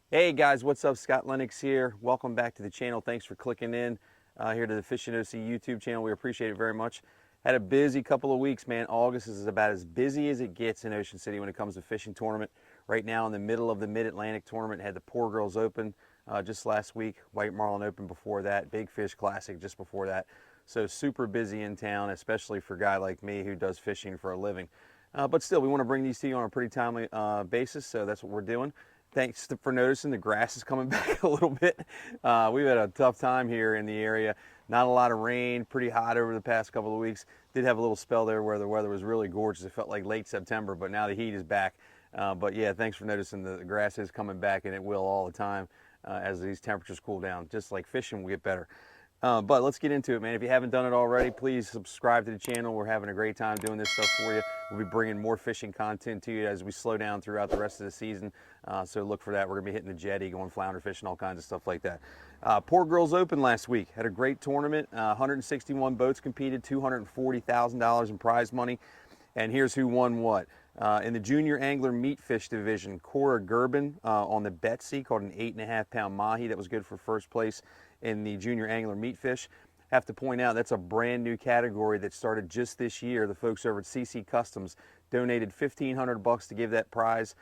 Hey guys, what's up? Scott Lennox here. Welcome back to the channel. Thanks for clicking in here to the Fishing OC YouTube channel. We appreciate it very much. Had a busy couple of weeks, man. August is about as busy as it gets in Ocean City when it comes to fishing tournament. Right now in the middle of the Mid-Atlantic tournament, had the Poor Girls Open just last week, White Marlin Open before that, Big Fish Classic just before that. So super busy in town, especially for a guy like me who does fishing for a living. But still, we want to bring these to you on a pretty timely basis, so that's what we're doing. Thanks for noticing the grass is coming back a little bit. We've had a tough time here in the area. Not a lot of rain, pretty hot over the past couple of weeks. Did have a little spell there where the weather was really gorgeous. It felt like late September, but now the heat is back. But yeah, thanks for noticing the grass is coming back, and it will all the time as these temperatures cool down. Just like fishing will get better. But let's get into it, man. If you haven't done it already, please subscribe to the channel. We're having a great time doing this stuff for you. We'll be bringing more fishing content to you as we slow down throughout the rest of the season. So look for that. We're going to be hitting the jetty, going flounder fishing, all kinds of stuff like that. Poor Girls Open last week. Had a great tournament. 161 boats competed, $240,000 in prize money. And here's who won what. In the junior angler meat fish division, Cora Gerben on the Betsy caught an 8.5 pound Mahi. That was good for first place in the junior angler meat fish. Have to point out that's a brand new category that started just this year. The folks over at CC Customs donated $1,500 to give that prize.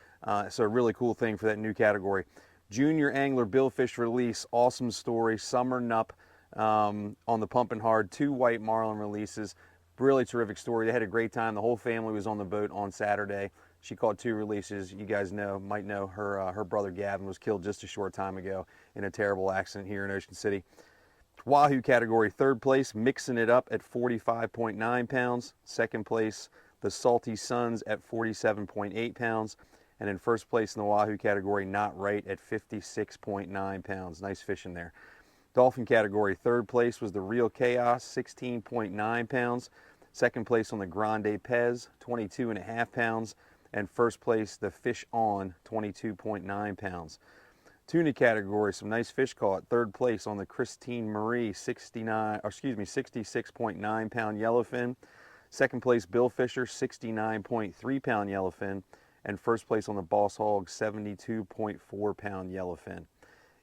So a really cool thing for that new category. Junior angler billfish release, awesome story. Summer Nup on the Pumpin' Hard, 2 white marlin releases. Really terrific story. They had a great time. The whole family was on the boat on Saturday. She caught 2 releases. You guys might know her brother Gavin was killed just a short time ago in a terrible accident here in Ocean City. Wahoo category, 3rd place, Mixing It Up at 45.9 pounds. 2nd place, the Salty Suns at 47.8 pounds. And in 1st place in the Wahoo category, Not Right at 56.9 pounds. Nice fishing there. Dolphin category, 3rd place was the Real Chaos, 16.9 pounds. 2nd place on the Grande Pez, 22.5 pounds. And 1st place, the Fish On, 22.9 pounds. Tuna category, some nice fish caught. 3rd place on the Christine Marie, 66.9 pound yellowfin. 2nd place, Bill Fisher, 69.3 pound yellowfin. And 1st place on the Boss Hog, 72.4 pound yellowfin.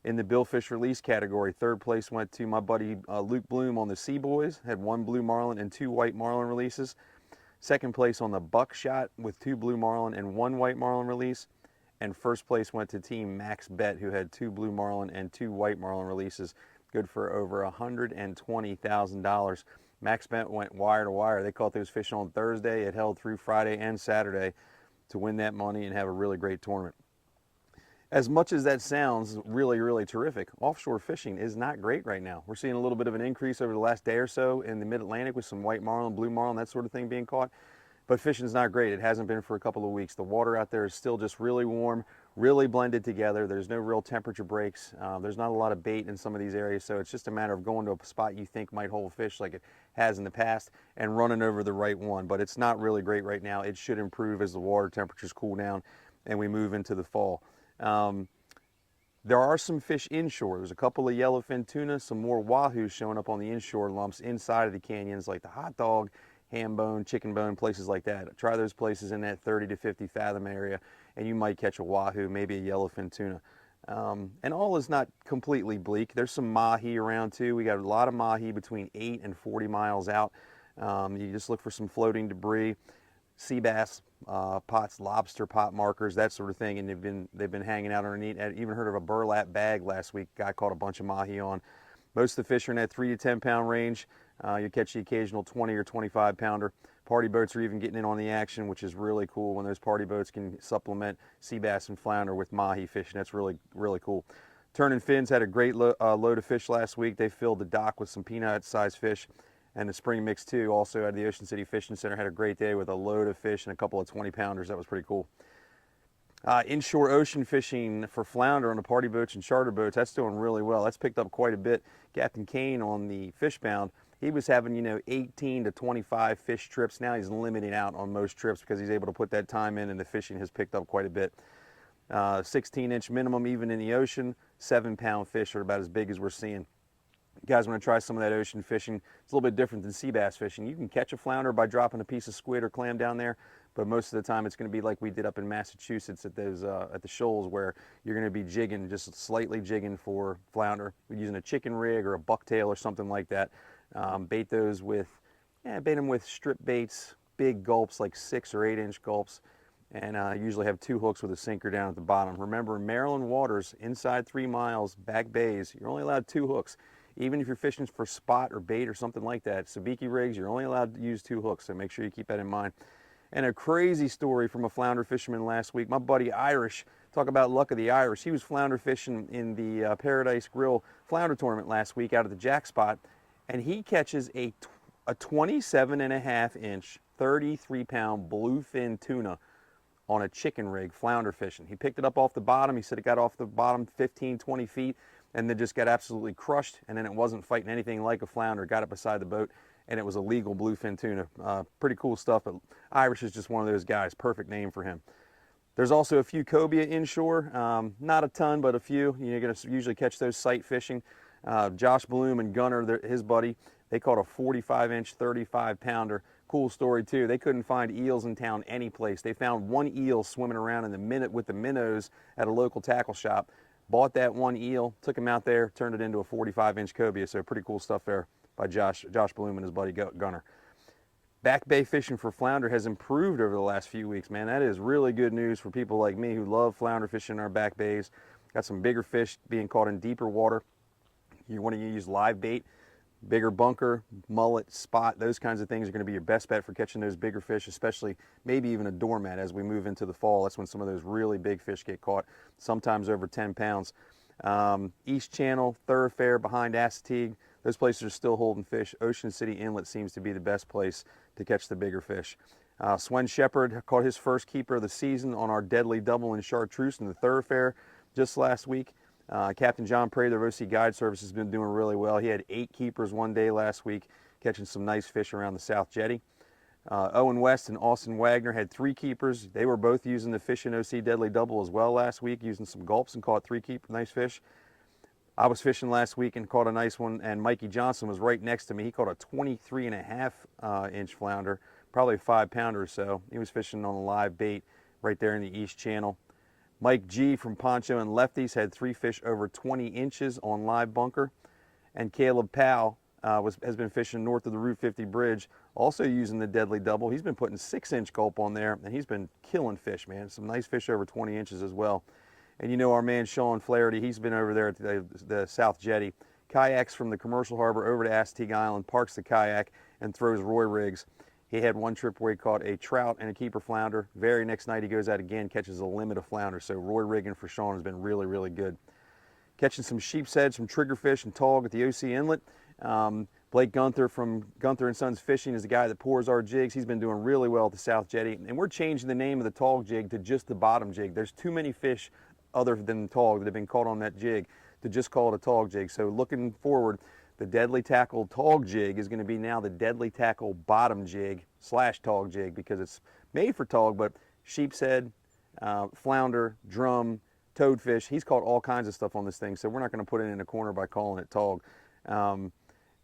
In the billfish release category, 3rd place went to my buddy Luke Bloom on the Sea Boys, had 1 blue marlin and 2 white marlin releases. 2nd place on the Buckshot with 2 blue marlin and 1 white marlin release. And 1st place went to Team Max Bet, who had 2 blue marlin and 2 white marlin releases, good for over $120,000. Max Bet went wire to wire. They caught those fish on Thursday. It held through Friday and Saturday to win that money and have a really great tournament. As much as that sounds really, really terrific, offshore fishing is not great right now. We're seeing a little bit of an increase over the last day or so in the Mid-Atlantic with some white marlin, blue marlin, that sort of thing being caught. But fishing's not great. It hasn't been for a couple of weeks. The water out there is still just really warm, really blended together. There's no real temperature breaks. There's not a lot of bait in some of these areas, so it's just a matter of going to a spot you think might hold fish like it has in the past and running over the right one. But it's not really great right now. It should improve as the water temperatures cool down and we move into the fall. There are some fish inshore. There's a couple of yellowfin tuna, some more wahoo showing up on the inshore lumps inside of the canyons, like the Hot Dog, Ham Bone, Chicken Bone, places like that. Try those places in that 30 to 50 fathom area, and you might catch a wahoo, maybe a yellowfin tuna. And all is not completely bleak. There's some mahi around too. We got a lot of mahi between 8 and 40 miles out. You just look for some floating debris. Sea bass pots, lobster pot markers, that sort of thing, and they've been hanging out underneath. I even heard of a burlap bag last week. Guy caught a bunch of mahi on. Most of the fish are in that 3 to 10 pound range. You catch the occasional 20 or 25 pounder. Party boats are even getting in on the action, which is really cool when those party boats can supplement sea bass and flounder with mahi fishing. That's really, really cool. Turning Fins had a great load of fish last week. They filled the dock with some peanut-sized fish. And the Spring Mix 2 also at the Ocean City Fishing Center had a great day with a load of fish and a couple of 20 pounders. That was pretty cool. Inshore ocean fishing for flounder on the party boats and charter boats, that's doing really well. That's picked up quite a bit. Captain Kane on the Fishbound, he was having 18 to 25 fish trips. Now he's limiting out on most trips because he's able to put that time in, and the fishing has picked up quite a bit. 16-inch minimum even in the ocean. 7-pound fish are about as big as we're seeing. You guys want to try some of that ocean fishing? It's a little bit different than sea bass fishing. You can catch a flounder by dropping a piece of squid or clam down there, but most of the time it's going to be like we did up in Massachusetts at those at the shoals, where you're going to be jigging, just slightly jigging for flounder. We're using a chicken rig or a bucktail or something like that. Bait those with, bait them with strip baits, big gulps, like 6 or 8 inch gulps, and usually have 2 hooks with a sinker down at the bottom. Remember, in Maryland waters, inside 3 miles, back bays, you're only allowed 2 hooks. Even if you're fishing for spot or bait or something like that, sabiki rigs, you're only allowed to use 2 hooks, so make sure you keep that in mind. And a crazy story from a flounder fisherman last week. My buddy Irish, talk about luck of the Irish. He was flounder fishing in the Paradise Grill flounder tournament last week out at the Jack Spot, and he catches a 27.5 inch, 33-pound bluefin tuna on a chicken rig flounder fishing. He picked it up off the bottom. He said it got off the bottom 15, 20 feet and then just got absolutely crushed, and then it wasn't fighting anything like a flounder. Got it beside the boat, and it was a legal bluefin tuna. Pretty cool stuff, but Irish is just one of those guys. Perfect name for him. There's also a few cobia inshore, not a ton, but a few. You're going to usually catch those sight fishing. Josh Bloom and Gunner, his buddy, they caught a 45-inch, 35-pounder. Cool story too. They couldn't find eels in town any place. They found 1 eel swimming around in the with the minnows at a local tackle shop. Bought that 1 eel, took him out there, turned it into a 45-inch cobia. So pretty cool stuff there by Josh Bloom and his buddy Gunner. Back bay fishing for flounder has improved over the last few weeks, man. That is really good news for people like me who love flounder fishing in our back bays. Got some bigger fish being caught in deeper water. You want to use live bait, bigger bunker, mullet, spot, those kinds of things are going to be your best bet for catching those bigger fish, especially maybe even a doormat as we move into the fall. That's when some of those really big fish get caught, sometimes over 10 pounds. East Channel, Thoroughfare behind Assateague, those places are still holding fish. Ocean City Inlet seems to be the best place to catch the bigger fish. Swen Shepard caught his first keeper of the season on our deadly double in chartreuse in the Thoroughfare just last week. Captain John Prather of OC Guide Service has been doing really well. He had 8 keepers one day last week, catching some nice fish around the South Jetty. Owen West and Austin Wagner had 3 keepers. They were both using the Fishing OC Deadly Double as well last week, using some gulps, and caught 3 nice fish. I was fishing last week and caught a nice one, and Mikey Johnson was right next to me. He caught a 23.5 inch flounder, probably a 5-pounder or so. He was fishing on a live bait right there in the East Channel. Mike G from Poncho and Lefties had 3 fish over 20 inches on live bunker. And Caleb Powell has been fishing north of the Route 50 bridge, also using the Deadly Double. He's been putting 6-inch gulp on there, and he's been killing fish, man. Some nice fish over 20 inches as well. And you know our man Sean Flaherty, he's been over there at the South Jetty. Kayaks from the commercial harbor over to Assateague Island, parks the kayak, and throws Roy rigs. He had one trip where he caught a trout and a keeper flounder. Very next night he goes out again, catches a limit of flounder. So Roy rigging for Sean has been really, really good. Catching some sheep's head, some triggerfish and tog at the OC Inlet. Blake Gunther from Gunther & Sons Fishing is the guy that pours our jigs. He's been doing really well at the South Jetty. And we're changing the name of the tog jig to just the bottom jig. There's too many fish other than tog that have been caught on that jig to just call it a tog jig. So looking forward, the Deadly Tackle tog jig is going to be now the Deadly Tackle bottom jig / tog jig, because it's made for tog, but sheep's head, flounder, drum, toadfish, he's caught all kinds of stuff on this thing, so we're not going to put it in a corner by calling it tog. And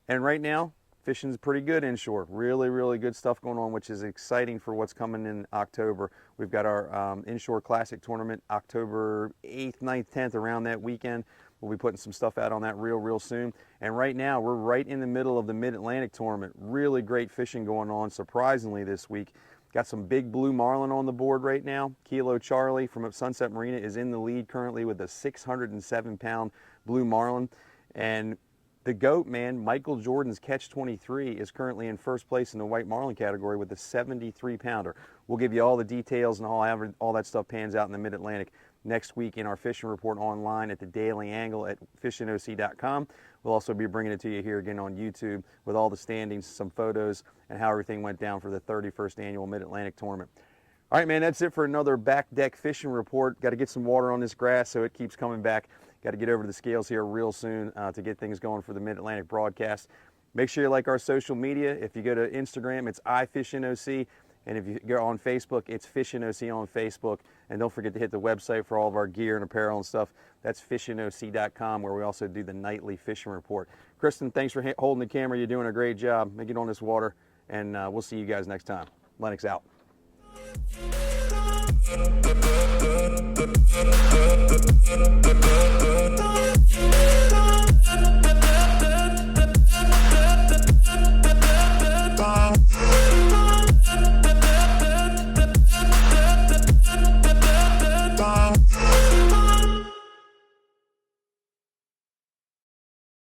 right now, fishing's pretty good inshore. Really, really good stuff going on, which is exciting for what's coming in October. We've got our Inshore Classic Tournament October 8th, 9th, 10th, around that weekend. We'll be putting some stuff out on that real soon. And right now, we're right in the middle of the Mid-Atlantic Tournament. Really great fishing going on, surprisingly, this week. Got some big blue marlin on the board right now. Kilo Charlie from Sunset Marina is in the lead currently with a 607-pound blue marlin. And the GOAT, man, Michael Jordan's Catch 23, is currently in first place in the white marlin category with a 73-pounder. We'll give you all the details and all that stuff pans out in the Mid-Atlantic next week in our fishing report online at the Daily Angle at fishingoc.com. We'll also be bringing it to you here again on YouTube with all the standings, some photos, and how everything went down for the 31st annual Mid-Atlantic Tournament. All right, man, that's it for another back deck fishing report. Got to get some water on this grass so it keeps coming back. Got to get over to the scales here real soon to get things going for the Mid-Atlantic broadcast. Make sure you like our social media. If you go to Instagram, it's iFishingOC. And if you go on Facebook, it's FishingOC on Facebook. And don't forget to hit the website for all of our gear and apparel and stuff. That's fishingoc.com, where we also do the nightly fishing report. Kristen, thanks for holding the camera. You're doing a great job. Get on this water, and we'll see you guys next time. Lennox out.